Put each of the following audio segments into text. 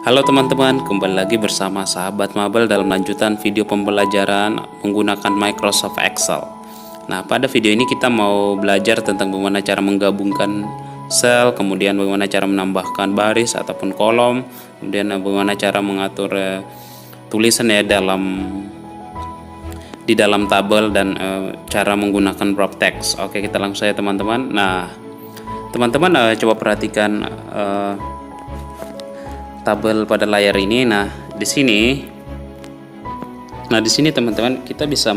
Halo teman-teman, kembali lagi bersama sahabat Mabel dalam lanjutan video pembelajaran menggunakan Microsoft Excel. Nah, pada video ini kita mau belajar tentang bagaimana cara menggabungkan sel, kemudian bagaimana cara menambahkan baris ataupun kolom, kemudian bagaimana cara mengatur tulisan ya di dalam tabel dan cara menggunakan wrap text. Oke, kita langsung saja teman-teman. Nah, teman-teman coba perhatikan tabel pada layar ini. Nah, di sini teman-teman kita bisa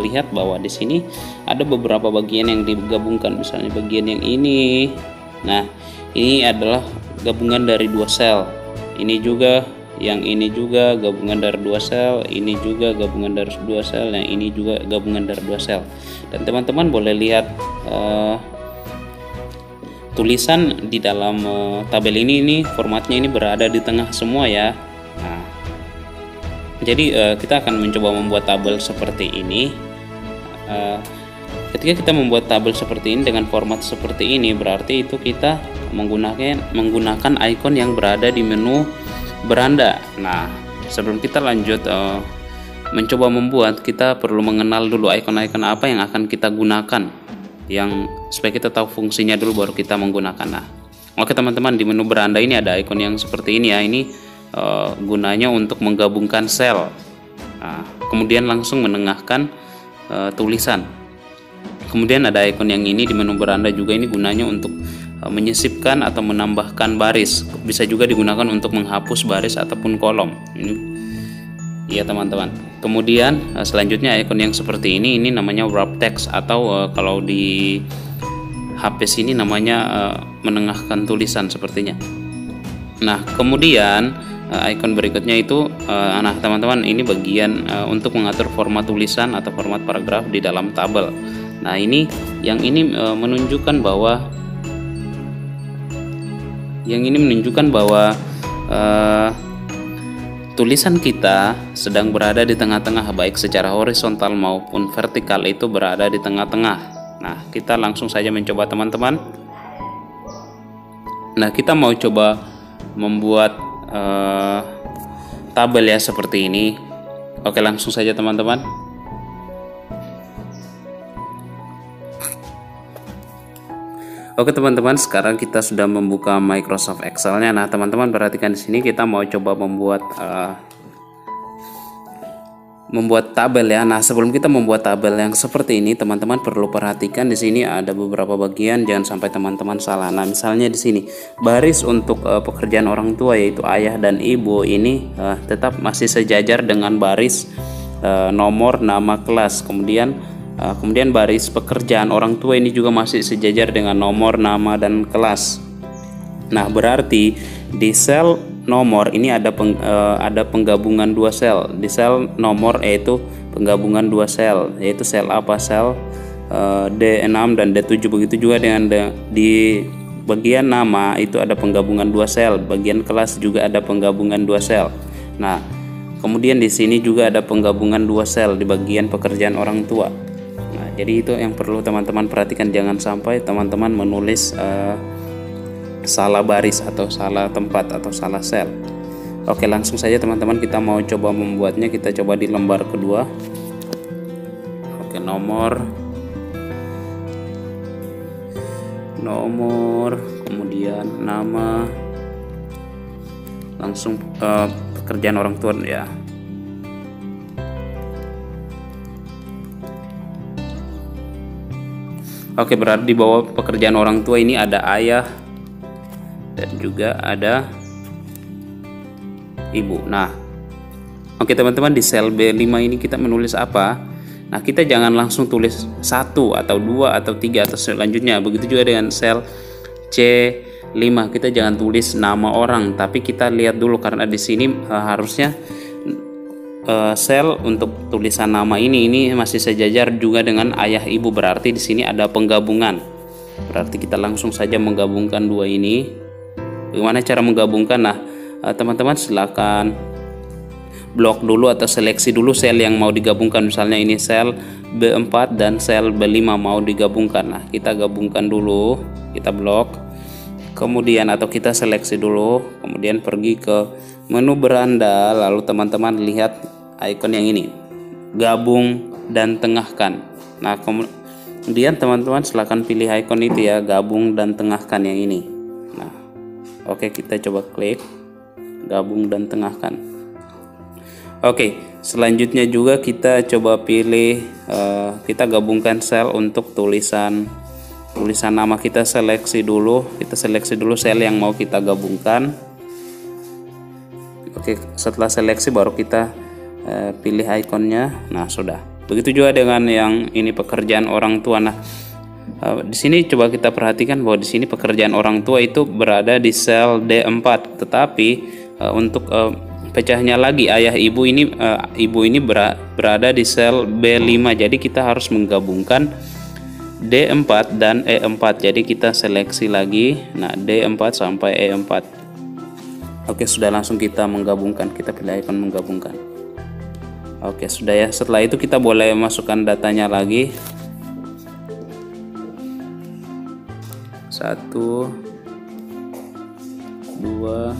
lihat bahwa di sini ada beberapa bagian yang digabungkan, misalnya bagian yang ini. Nah, ini adalah gabungan dari dua sel. Ini juga, yang ini juga gabungan dari dua sel, ini juga gabungan dari dua sel, yang ini juga gabungan dari dua sel. Dan teman-teman boleh lihat tulisan di dalam tabel ini formatnya ini berada di tengah semua ya. Nah, jadi kita akan mencoba membuat tabel seperti ini. Ketika kita membuat tabel seperti ini dengan format seperti ini, berarti itu kita menggunakan icon yang berada di menu beranda. Nah, sebelum kita lanjut mencoba membuat, kita perlu mengenal dulu icon-icon apa yang akan kita gunakan, yang supaya kita tahu fungsinya dulu baru kita menggunakan. Nah, oke teman-teman, di menu beranda ini ada icon yang seperti ini ya. Ini gunanya untuk menggabungkan sel. Nah, kemudian langsung menengahkan tulisan. Kemudian ada icon yang ini di menu beranda juga, ini gunanya untuk menyisipkan atau menambahkan baris. Bisa juga digunakan untuk menghapus baris ataupun kolom. Ini ya teman-teman. Kemudian selanjutnya icon yang seperti ini namanya wrap text, atau kalau di HP sini namanya menengahkan tulisan sepertinya. Nah, kemudian icon berikutnya itu nah teman-teman, ini bagian untuk mengatur format tulisan atau format paragraf di dalam tabel. Nah, ini menunjukkan bahwa tulisan kita sedang berada di tengah-tengah, baik secara horizontal maupun vertikal itu berada di tengah-tengah. Nah, kita langsung saja mencoba teman-teman. Nah, kita mau coba membuat tabel ya seperti ini. Oke, langsung saja teman-teman. Oke teman-teman, sekarang kita sudah membuka Microsoft Excel-nya. Nah, teman-teman perhatikan di sini kita mau coba membuat tabel ya. Nah, sebelum kita membuat tabel yang seperti ini, teman-teman perlu perhatikan di sini ada beberapa bagian, jangan sampai teman-teman salah. Nah, misalnya di sini baris untuk pekerjaan orang tua, yaitu ayah dan ibu, ini tetap masih sejajar dengan baris nomor, nama, kelas. Kemudian baris pekerjaan orang tua ini juga masih sejajar dengan nomor, nama, dan kelas. Nah, berarti di sel nomor ini ada penggabungan dua sel. Di sel nomor yaitu penggabungan dua sel, yaitu sel apa? Sel D6 dan D7. Begitu juga dengan di bagian nama itu ada penggabungan dua sel, bagian kelas juga ada penggabungan dua sel. Nah, kemudian di sini juga ada penggabungan dua sel di bagian pekerjaan orang tua. Nah, jadi itu yang perlu teman-teman perhatikan, jangan sampai teman-teman menulis salah baris atau salah tempat atau salah sel. Oke, langsung saja teman-teman, kita mau coba membuatnya. Kita coba di lembar kedua. Oke, nomor, kemudian nama, langsung pekerjaan orang tua ya. Oke, berarti di bawah pekerjaan orang tua ini ada ayah dan juga ada ibu. Nah, oke teman-teman, di sel B5 ini kita menulis apa? Nah, kita jangan langsung tulis 1 atau 2 atau 3 atau selanjutnya. Begitu juga dengan sel C5, kita jangan tulis nama orang, tapi kita lihat dulu, karena di sini harusnya sel untuk tulisan nama ini masih sejajar juga dengan ayah ibu, berarti di sini ada penggabungan. Berarti kita langsung saja menggabungkan dua ini. Bagaimana cara menggabungkan? Nah, teman-teman silakan blok dulu atau seleksi dulu sel yang mau digabungkan. Misalnya ini sel B4 dan sel B5 mau digabungkan. Nah, kita gabungkan dulu, kita blok. kemudian atau kita seleksi dulu, kemudian pergi ke menu beranda, lalu teman-teman lihat icon yang ini, gabung dan tengahkan. Nah, kemudian teman-teman silahkan pilih icon itu ya, gabung dan tengahkan yang ini. Nah, oke, kita coba klik gabung dan tengahkan. Oke, selanjutnya juga kita coba pilih, kita gabungkan sel untuk tulisan nama. Kita seleksi dulu sel yang mau kita gabungkan. Oke, setelah seleksi baru kita pilih ikonnya. Nah, sudah. Begitu juga dengan yang ini, pekerjaan orang tua. Nah, di sini coba kita perhatikan bahwa di sini pekerjaan orang tua itu berada di sel D4, tetapi untuk pecahnya lagi ayah ibu ini, berada di sel B5. Jadi kita harus menggabungkan D4 dan E4. Jadi kita seleksi lagi, nah D4 sampai E4. Oke, sudah, langsung kita menggabungkan. Kita pilih icon menggabungkan. Oke, sudah ya. Setelah itu kita boleh masukkan datanya lagi. 1, 2,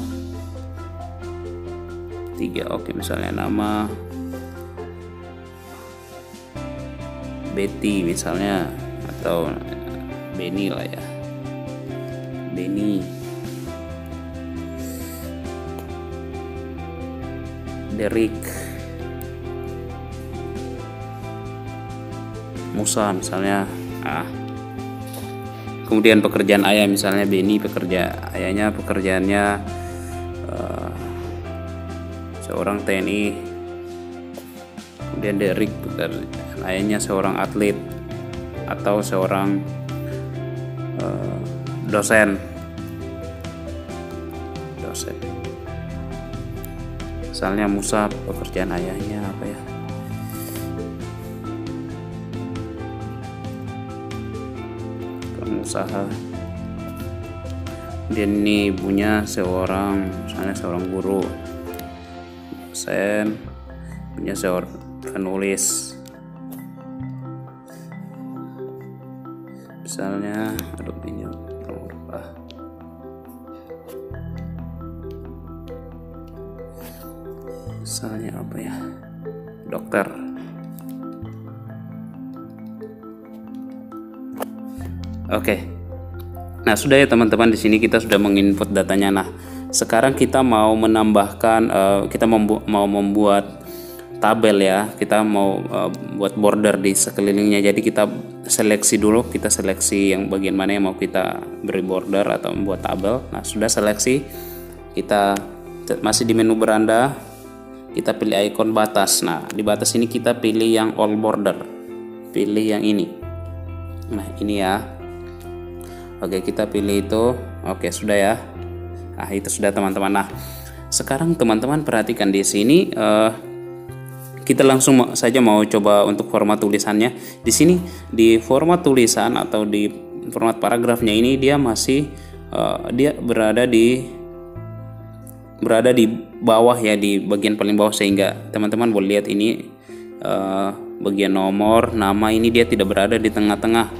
3. Oke, misalnya nama Betty misalnya, atau Benny lah ya, Benny. Derek, Musa misalnya. Kemudian pekerjaan ayah misalnya Benny, ayahnya pekerjaannya seorang TNI. Kemudian Derek, ayahnya seorang atlet atau seorang dosen. Misalnya Musa, pekerjaan ayahnya apa ya? Pengusaha. Kemudian ini ibunya misalnya seorang guru, dosen, punya seorang penulis. Misalnya, ini misalnya apa ya? Dokter. Oke. Nah, sudah ya teman-teman, di sini kita sudah menginput datanya. Nah, sekarang kita mau menambahkan, kita mau membuat tabel ya. Kita mau buat border di sekelilingnya. Jadi kita seleksi dulu, kita seleksi yang bagian mana yang mau kita beri border atau membuat tabel. Nah, sudah seleksi, kita masih di menu beranda, kita pilih icon batas. Nah, di batas ini kita pilih yang all border, pilih yang ini. Nah, ini ya. Oke, kita pilih itu. Oke, sudah ya. Nah, itu sudah teman-teman. Nah, sekarang teman-teman perhatikan di sini, kita langsung saja mau coba untuk format tulisannya. Di sini di format tulisan atau di format paragrafnya ini dia masih dia berada di bawah ya, di bagian paling bawah, sehingga teman-teman boleh lihat ini bagian nomor, nama ini dia tidak berada di tengah-tengah,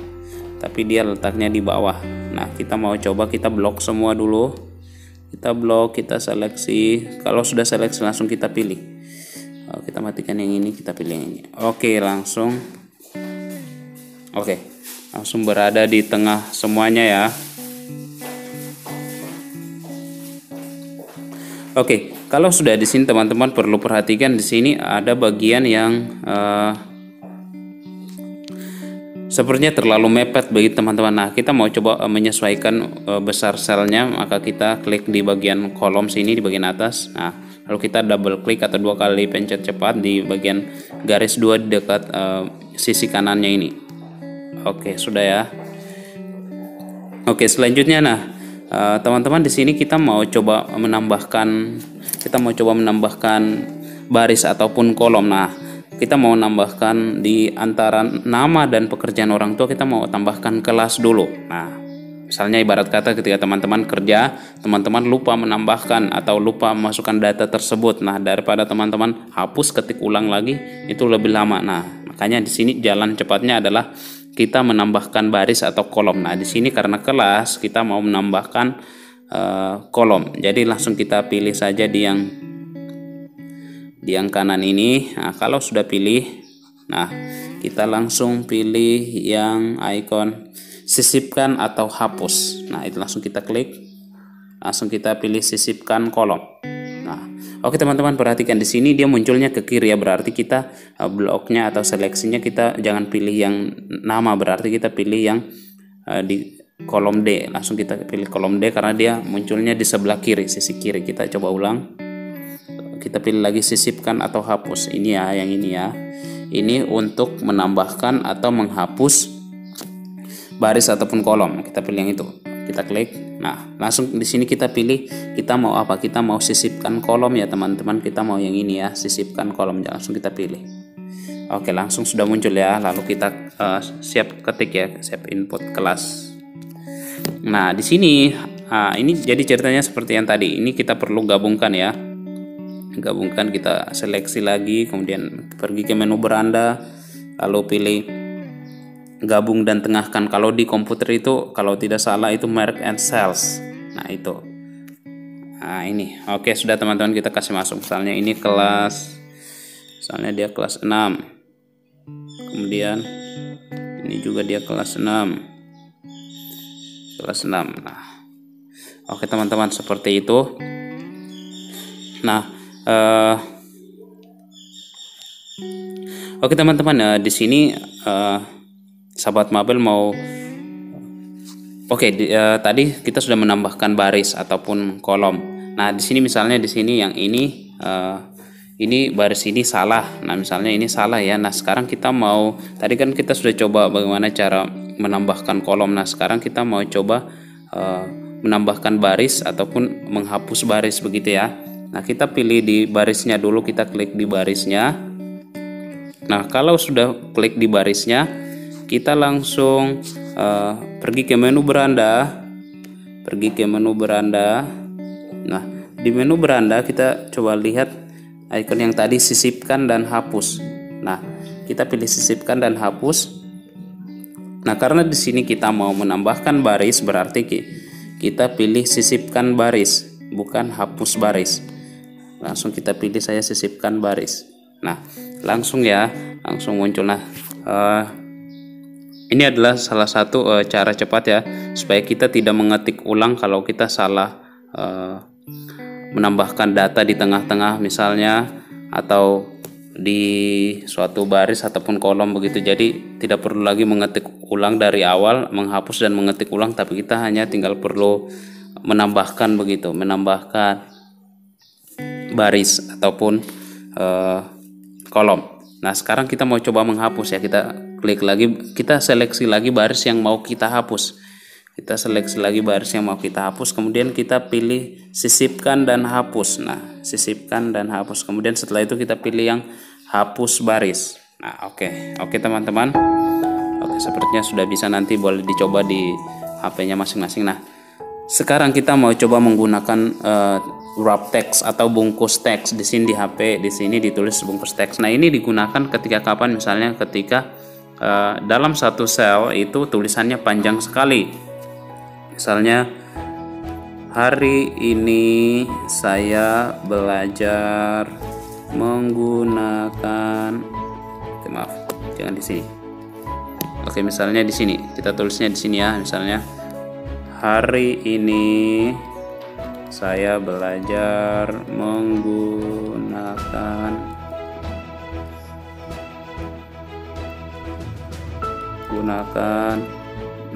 tapi dia letaknya di bawah. Nah, kita mau coba kita blok semua dulu. Kita blok, kita seleksi. Kalau sudah seleksi langsung kita pilih. Kita matikan yang ini, kita pilih yang ini. Oke, langsung. Oke, langsung berada di tengah semuanya ya. Oke, kalau sudah di sini teman-teman perlu perhatikan, di sini ada bagian yang sepertinya terlalu mepet bagi teman-teman. Nah, kita mau coba menyesuaikan besar selnya, maka kita klik di bagian kolom sini di bagian atas. Nah, lalu kita double klik atau 2 kali pencet cepat di bagian garis 2 di dekat sisi kanannya ini. Oke, sudah ya. Oke, selanjutnya teman-teman di sini kita mau coba menambahkan baris ataupun kolom. Nah, kita mau nambahkan di antara nama dan pekerjaan orang tua, kita mau tambahkan kelas dulu. Nah, misalnya ibarat kata ketika teman-teman kerja, teman-teman lupa menambahkan atau lupa memasukkan data tersebut. Nah, daripada teman-teman hapus ketik ulang lagi, itu lebih lama. Nah, makanya di sini jalan cepatnya adalah kita menambahkan baris atau kolom. Nah, di sini karena kelas kita mau menambahkan kolom. Jadi langsung kita pilih saja di yang kanan ini. Nah, kalau sudah pilih, nah kita langsung pilih yang ikon sisipkan atau hapus. Nah, itu langsung kita klik. Langsung kita pilih sisipkan kolom. Nah, oke teman-teman, perhatikan di sini dia munculnya ke kiri ya, berarti kita bloknya atau seleksinya kita jangan pilih yang nama, berarti kita pilih yang di kolom D. Langsung kita pilih kolom D karena dia munculnya di sebelah kiri, sisi kiri. Kita coba ulang. Kita pilih lagi sisipkan atau hapus. Ini ya, yang ini ya. Ini untuk menambahkan atau menghapus baris ataupun kolom. Kita pilih yang itu. Kita klik. Nah, langsung di sini kita pilih kita mau apa? Kita mau sisipkan kolom ya teman-teman. Kita mau yang ini ya, sisipkan kolom. Langsung kita pilih. Oke, langsung sudah muncul ya. Lalu kita siap ketik ya, siap input kelas. Nah, di sini ini jadi ceritanya seperti yang tadi. Ini kita perlu gabungkan ya. Gabungkan, kita seleksi lagi, kemudian pergi ke menu beranda, lalu pilih gabung dan tengahkan. Kalau di komputer itu kalau tidak salah itu merge and cells. Nah, itu. Nah, ini. Oke, sudah teman-teman, kita kasih masuk. Misalnya ini kelas, misalnya dia kelas 6. Kemudian ini juga dia kelas 6. Kelas 6. Nah. Oke, teman-teman, seperti itu. Nah, oke teman-teman, di sini sahabat Mabel mau tadi kita sudah menambahkan baris ataupun kolom. Nah, di sini misalnya di sini yang ini baris ini salah. Nah, misalnya ini salah ya. Nah, sekarang kita mau, tadi kan kita sudah coba bagaimana cara menambahkan kolom. Nah, sekarang kita mau coba menambahkan baris ataupun menghapus baris begitu ya. Nah, kita pilih di barisnya dulu, kita klik di barisnya. Nah, kalau sudah klik di barisnya, kita langsung pergi ke menu beranda. Nah, di menu beranda kita coba lihat ikon yang tadi sisipkan dan hapus. Nah, kita pilih sisipkan dan hapus. Nah, karena di sini kita mau menambahkan baris, berarti kita pilih sisipkan baris, bukan hapus baris. Langsung kita pilih saya sisipkan baris. Nah, langsung ya, langsung muncul. Nah, ini adalah salah satu cara cepat ya, supaya kita tidak mengetik ulang kalau kita salah menambahkan data di tengah-tengah misalnya, atau di suatu baris ataupun kolom begitu. Jadi tidak perlu lagi mengetik ulang dari awal, menghapus dan mengetik ulang, tapi kita hanya tinggal perlu menambahkan begitu, menambahkan baris ataupun kolom. Nah, sekarang kita mau coba menghapus ya. Kita klik lagi, kita seleksi lagi baris yang mau kita hapus. Kita seleksi lagi baris yang mau kita hapus, kemudian kita pilih sisipkan dan hapus. Nah, sisipkan dan hapus. Kemudian setelah itu kita pilih yang hapus baris. Nah, oke teman-teman. Oke, sepertinya sudah bisa, nanti boleh dicoba di HP-nya masing-masing. Nah, sekarang kita mau coba menggunakan wrap text atau bungkus teks. Di sini di HP, di sini ditulis bungkus teks. Nah, ini digunakan ketika kapan? Misalnya ketika dalam satu sel itu tulisannya panjang sekali. Misalnya, hari ini saya belajar menggunakan, maaf, jangan di sini. Oke, misalnya di sini kita tulisnya di sini ya. Misalnya, hari ini saya belajar menggunakan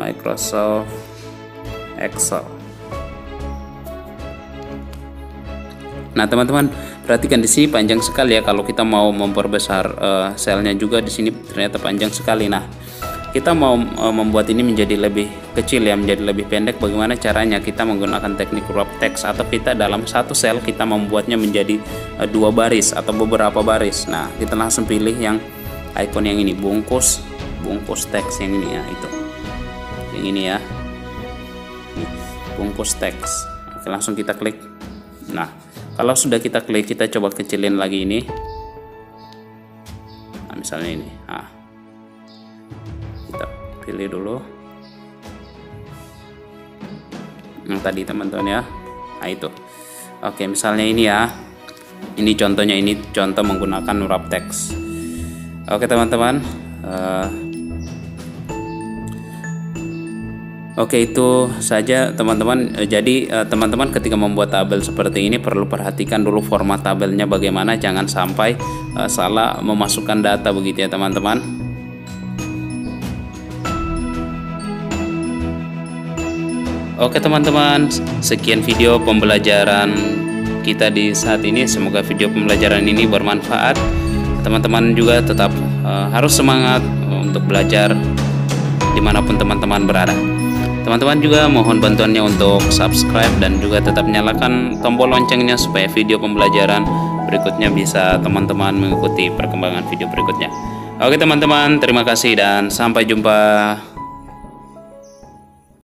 Microsoft Excel. Nah, teman-teman, perhatikan di sini panjang sekali ya. Kalau kita mau memperbesar selnya juga di sini ternyata panjang sekali. Nah, kita mau membuat ini menjadi lebih kecil ya, menjadi lebih pendek. Bagaimana caranya? Kita menggunakan teknik wrap text, atau kita dalam satu sel kita membuatnya menjadi dua baris atau beberapa baris. Nah, kita langsung pilih yang icon yang ini, bungkus teks yang ini ya, itu yang ini ya, bungkus teks. Oke, langsung kita klik. Nah, kalau sudah kita klik, kita coba kecilin lagi ini. Nah, misalnya ini. Nah, pilih dulu yang tadi teman-teman ya. Nah itu. Oke, misalnya ini ya. Ini contohnya, ini contoh menggunakan wrap text. Oke teman-teman. Oke, itu saja teman-teman. Jadi teman-teman ketika membuat tabel seperti ini perlu perhatikan dulu format tabelnya bagaimana, jangan sampai salah memasukkan data begitu ya teman-teman. Oke teman-teman, sekian video pembelajaran kita di saat ini. Semoga video pembelajaran ini bermanfaat. Teman-teman juga tetap harus semangat untuk belajar dimanapun teman-teman berada. Teman-teman juga mohon bantuannya untuk subscribe dan juga tetap nyalakan tombol loncengnya supaya video pembelajaran berikutnya bisa teman-teman mengikuti perkembangan video berikutnya. Oke teman-teman, terima kasih dan sampai jumpa.